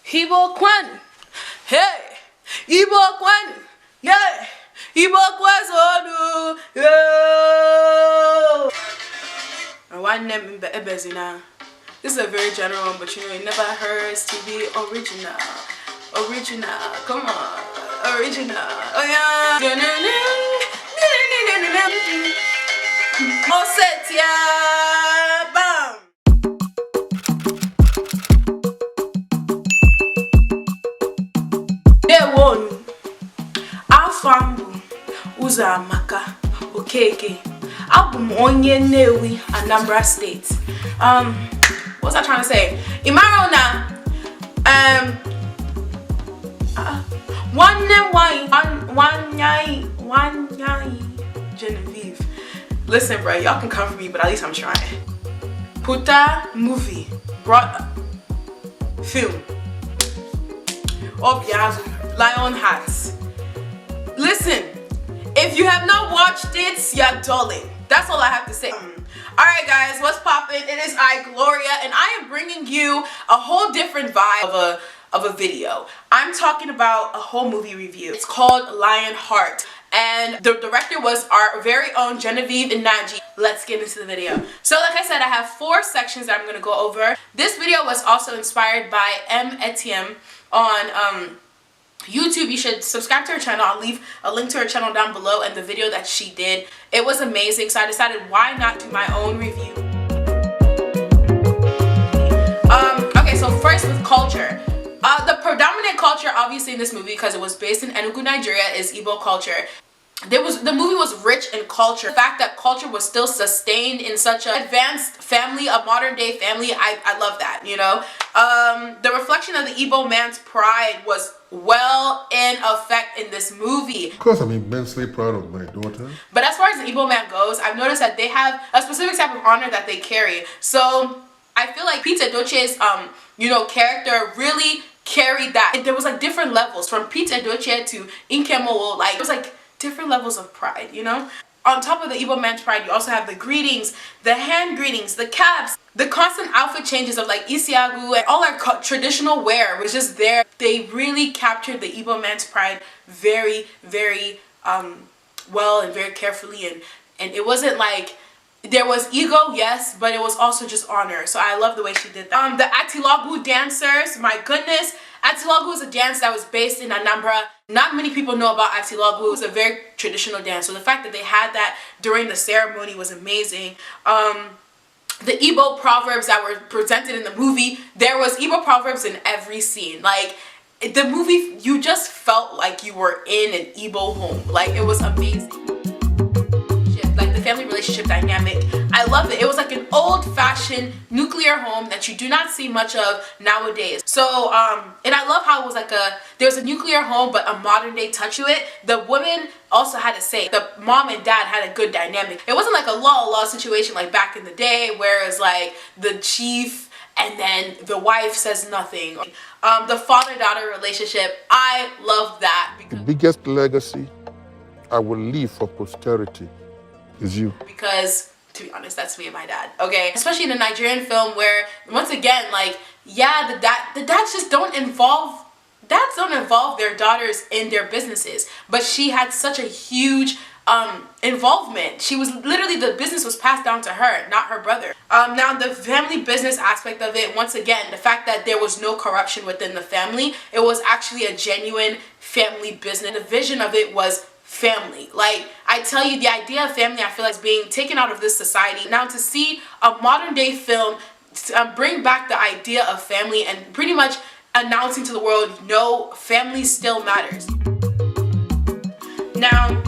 Igbo Kwan. Hey, Igbo Kwan. Yeah, Igbo Kwazonu. Yo. Nwanem Ebezina. This is a very general one, but you know it never hurts to be original. Original, come on, original. Oh yeah. Osita, bam. Day one. Afambu Uzamaka Okeke. Album onye Nnewi, Anambra State. What was I trying to say? Imarona. One Genevieve. Listen, bro, y'all can come for me, but at least I'm trying. Puta movie brought film. Obiagu LIONHEART. Listen, if you have not watched it, you're dulling. That's all I have to say. Alright guys, what's poppin'? It is iGloriaaa, and I am bringing you a whole different vibe of a video. I'm talking about a whole movie review. It's called LIONHEART, and the director was our very own Genevieve Nnaji. Let's get into the video. So like I said, I have 4 sections that I'm going to go over. This video was also inspired by ETETIM'S on YouTube. You should subscribe to her channel. I'll leave a link to her channel down below and the video that she did. It was amazing, so I decided why not do my own review. Okay, so first with culture. The predominant culture obviously in this movie, because it was based in Enugu, Nigeria, is Igbo culture. The movie was rich in culture. The fact that culture was still sustained in such an advanced family, a modern day family, I love that, you know. The reflection of the Igbo man's pride was well in effect in this movie. Of course, I'm immensely proud of my daughter. But as far as the Igbo man goes, I've noticed that they have a specific type of honor that they carry. So I feel like Pete Edochie's you know, character really carried that. There was like different levels from Pete Edochie to Inkemo. Like it was like different levels of pride, you know. On top of the Igbo man's pride, you also have the greetings, the hand greetings, the caps, the constant outfit changes of like Isiagu, and all our traditional wear was just there. They really captured the Igbo man's pride very, very well and very carefully, and it wasn't like, there was ego, yes, but it was also just honor. So I love the way she did that. The Atilagu dancers, my goodness. Atilagu is a dance that was based in Anambra. Not many people know about Atilagu. It was a very traditional dance. So the fact that they had that during the ceremony was amazing. The Igbo proverbs that were presented in the movie, there was Igbo proverbs in every scene. Like the movie, you just felt like you were in an Igbo home. Like it was amazing. Like the family relationship dynamic, I love it. It was like an old-fashioned nuclear home that you do not see much of nowadays. So and I love how it was like there was a nuclear home but a modern day touch to it. The women also had to say, the mom and dad had a good dynamic. It wasn't like a law situation like back in the day where it's like the chief and then the wife says nothing. The father-daughter relationship, I love that. The biggest legacy I will leave for posterity is you. Because to be honest, that's me and my dad, okay? Especially in a Nigerian film where, once again, like, yeah, the dads just don't involve their daughters in their businesses. But she had such a huge involvement. She was literally, the business was passed down to her, not her brother. Now the family business aspect of it, once again, the fact that there was no corruption within the family, it was actually a genuine family business. The vision of it was family. Like I tell you, the idea of family, I feel like is being taken out of this society. Now to see a modern day film bring back the idea of family and pretty much announcing to the world, no, family still matters. Now,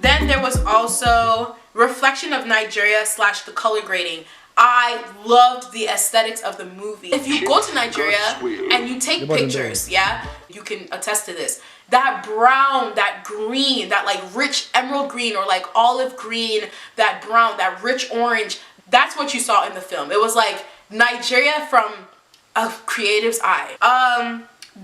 then there was also reflection of Nigeria / the color grading. I loved the aesthetics of the movie. If you go to Nigeria and you take pictures, yeah, you can attest to this. That brown, that green, that like rich emerald green or like olive green, that brown, that rich orange, that's what you saw in the film. It was like Nigeria from a creative's eye.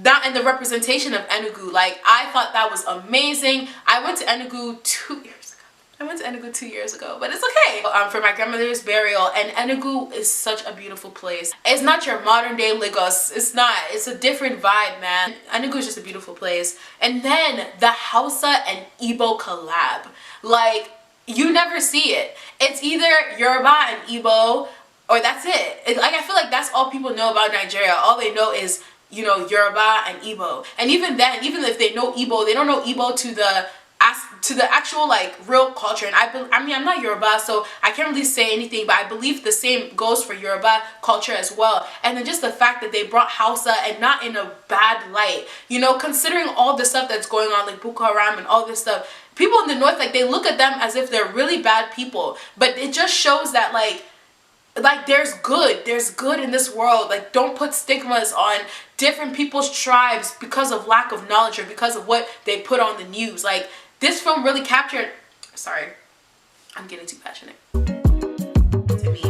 That and the representation of Enugu, like I thought that was amazing. I went to Enugu 2 years ago. I went to Enugu 2 years ago, but it's okay. For my grandmother's burial, and Enugu is such a beautiful place. It's not your modern day Lagos. It's not. It's a different vibe, man. Enugu is just a beautiful place. And then the Hausa and Igbo collab. Like, you never see it. It's either Yoruba and Igbo, or that's it. Like, I feel like that's all people know about Nigeria. All they know is, you know, Yoruba and Igbo. And even then, even if they know Igbo, they don't know Igbo to the actual like real culture. And I mean, I'm not Yoruba, so I can't really say anything, but I believe the same goes for Yoruba culture as well. And then just the fact that they brought Hausa, and not in a bad light, you know, considering all the stuff that's going on, like Boko Haram and all this stuff. People in the north, like, they look at them as if they're really bad people, but it just shows that like there's good in this world. Like, don't put stigmas on different people's tribes because of lack of knowledge or because of what they put on the news. Like, this film really captured, sorry, I'm getting too passionate, to me.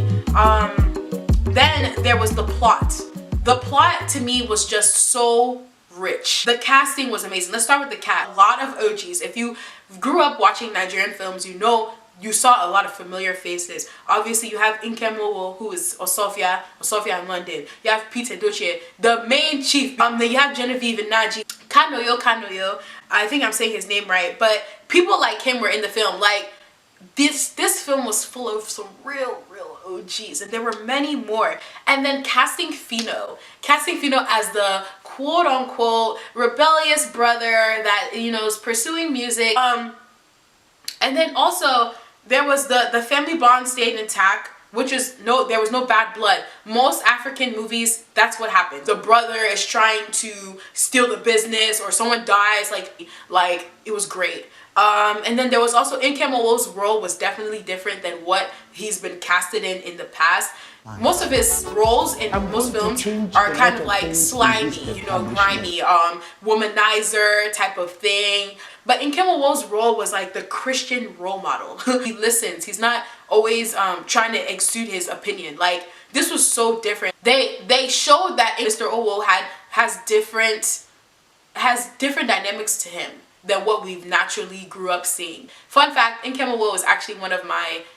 Then there was the plot. The plot to me was just so rich. The casting was amazing. Let's start with the cast. A lot of OGs. If you grew up watching Nigerian films, you know, you saw a lot of familiar faces. Obviously, you have Nkemowo, who is Osofia in London. You have Peter Doche, the main chief. Then you have Genevieve Nnaji, Kanoyo. I think I'm saying his name right. But people like him were in the film. Like, this film was full of some real OGs, and there were many more. And then casting Phyno as the quote-unquote rebellious brother that, you know, is pursuing music. And then also there was the family bond stayed intact, which is there was no bad blood. Most African movies, that's what happens. The brother is trying to steal the business, or someone dies. Like it was great. And then there was also Nkemowo's role was definitely different than what he's been casted in the past. Most of his roles in most films are kind of like slimy, you know, grimy, womanizer type of thing. But Nkemowo's role was like the Christian role model. He listens. He's not always trying to exude his opinion. Like, this was so different. They showed that Mr. Owo has different dynamics to him than what we've naturally grew up seeing. Fun fact, Nkemowo is actually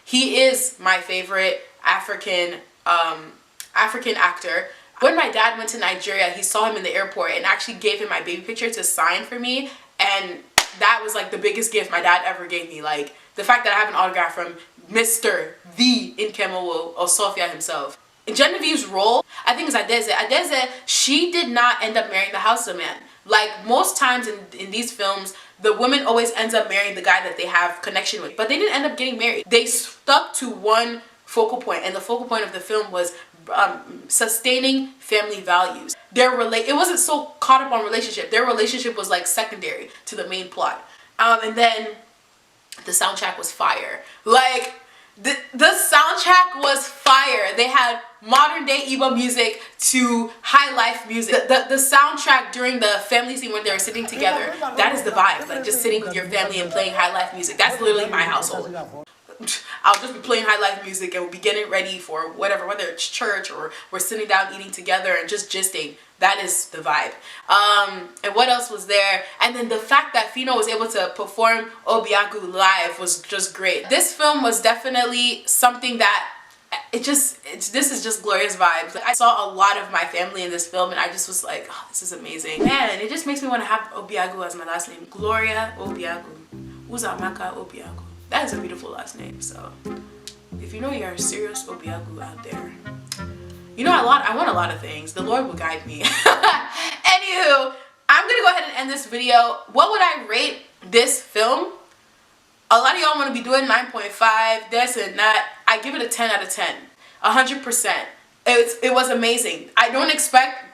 he is my favorite African actor. When my dad went to Nigeria, he saw him in the airport and actually gave him my baby picture to sign for me, and that was like the biggest gift my dad ever gave me. Like, the fact that I have an autograph from Mr. the Nkemowo Osofia himself. In Genevieve's role, I think, is Adeze. She did not end up marrying the Hausa man. Like, most times in these films, the woman always ends up marrying the guy that they have connection with, but they didn't end up getting married. They stuck to one focal point, and the focal point of the film was sustaining family values. It wasn't so caught up on relationship. Their relationship was like secondary to the main plot. And then the soundtrack was fire. Like, the soundtrack was fire. They had modern day Igbo music to high life music. The soundtrack during the family scene when they were sitting together, that is the vibe. Like, just sitting with your family and playing high life music. That's literally my household. I'll just be playing high life music and we'll be getting ready for whatever, whether it's church or we're sitting down eating together and just gisting. That is the vibe. And what else was there? And then the fact that Phyno was able to perform Obiagu live was just great. This film was definitely something that this is just glorious vibes. I saw a lot of my family in this film, and I just was like, oh, this is amazing. Man, it just makes me want to have Obiagu as my last name. Gloria Obiagu. Uzamaka Obiagu. That is a beautiful last name. So if you know you're a serious Obiagu out there, you know, I want a lot of things. The Lord will guide me. Anywho, I'm gonna go ahead and end this video. What would I rate this film? A lot of y'all want to be doing 9.5, this and that. I give it a 10 out of 10. 100%. It was amazing. I don't expect,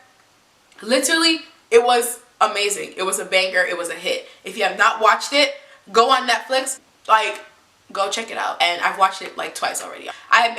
literally, it was amazing. It was a banger. It was a hit. If you have not watched it, go on Netflix. Like, go check it out. And I've watched it like twice already. I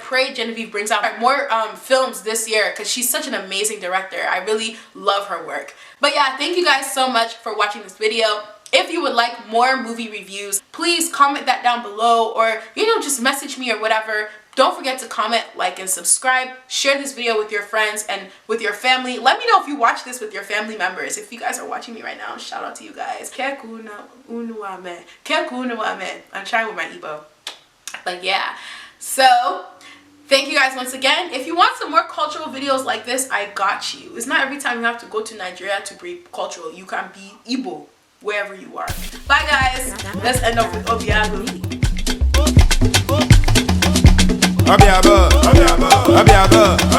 pray Genevieve brings out more films this year, because she's such an amazing director. I really love her work. But yeah, thank you guys so much for watching this video. If you would like more movie reviews, please comment that down below, or, you know, just message me or whatever. Don't forget to comment, like, and subscribe. Share this video with your friends and with your family. Let me know if you watch this with your family members. If you guys are watching me right now, shout out to you guys. I'm trying with my Igbo. But yeah. So, thank you guys once again. If you want some more cultural videos like this, I got you. It's not every time you have to go to Nigeria to be cultural. You can be Igbo wherever you are. Bye guys. Let's end up with Obiagu. Obiagu, Obiagu, Obiagu.